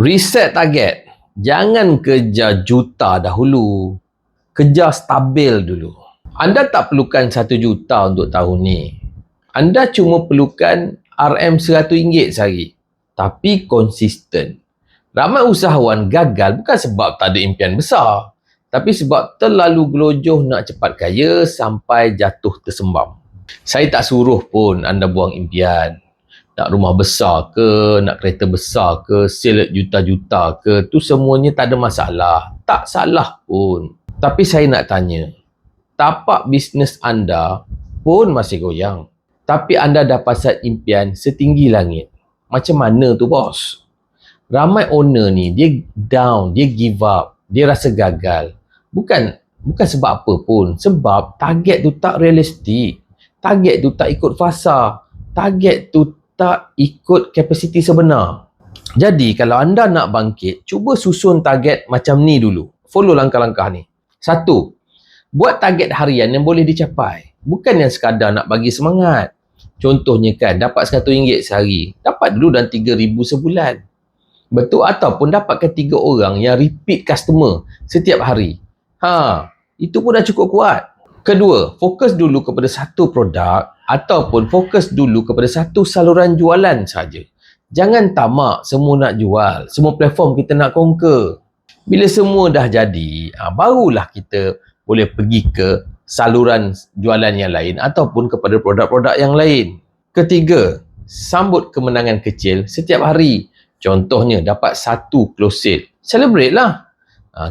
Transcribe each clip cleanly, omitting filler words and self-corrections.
Reset target. Jangan kejar juta dahulu. Kejar stabil dulu. Anda tak perlukan 1 juta untuk tahun ni. Anda cuma perlukan RM100 sehari. Tapi konsisten. Ramai usahawan gagal bukan sebab tak ada impian besar. Tapi sebab terlalu gelojoh nak cepat kaya sampai jatuh tersembam. Saya tak suruh pun anda buang impian. Nak rumah besar ke, nak kereta besar ke, sale juta-juta ke, tu semuanya tak ada masalah. Tak salah pun. Tapi saya nak tanya, tapak bisnes anda pun masih goyang. Tapi anda dah pasal impian setinggi langit. Macam mana tu bos? Ramai owner ni, dia down, dia give up, dia rasa gagal. Bukan sebab apa pun. Sebab target tu tak realistik. Target tu tak ikut fasa. Target tu tak ikut kapasiti sebenar. Jadi, kalau anda nak bangkit, cuba susun target macam ni dulu. Follow langkah-langkah ni. 1. Buat target harian yang boleh dicapai. Bukan yang sekadar nak bagi semangat. Contohnya kan, dapat RM100 sehari. Dapat dulu dan RM3,000 sebulan. Betul? Ataupun dapatkan 3 orang yang repeat customer setiap hari. Itu pun dah cukup kuat. Kedua, fokus dulu kepada satu produk ataupun fokus dulu kepada satu saluran jualan saja. Jangan tamak semua nak jual, semua platform kita nak conquer. Bila semua dah jadi, barulah kita boleh pergi ke saluran jualan yang lain ataupun kepada produk-produk yang lain. Ketiga, sambut kemenangan kecil setiap hari. Contohnya, dapat 1 close sale. Celebrate lah.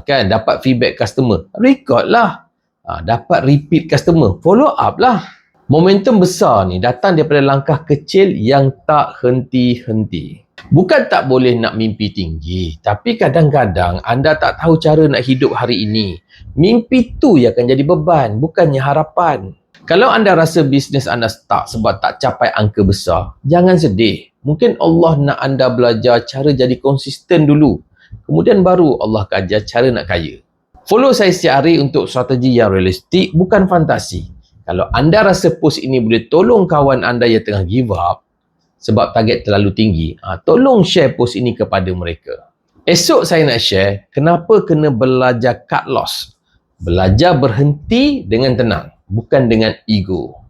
Kan, dapat feedback customer. Record lah. Dapat repeat customer. Follow up lah. Momentum besar ni datang daripada langkah kecil yang tak henti-henti. Bukan tak boleh nak mimpi tinggi. Tapi kadang-kadang anda tak tahu cara nak hidup hari ini. Mimpi tu yang akan jadi beban, bukannya harapan. Kalau anda rasa bisnes anda stuck sebab tak capai angka besar, jangan sedih. Mungkin Allah nak anda belajar cara jadi konsisten dulu. Kemudian baru Allah akan ajar cara nak kaya. Follow saya setiap hari untuk strategi yang realistik, bukan fantasi. Kalau anda rasa post ini boleh tolong kawan anda yang tengah give up sebab target terlalu tinggi, tolong share post ini kepada mereka. Esok saya nak share kenapa kena belajar cut loss. Belajar berhenti dengan tenang, bukan dengan ego.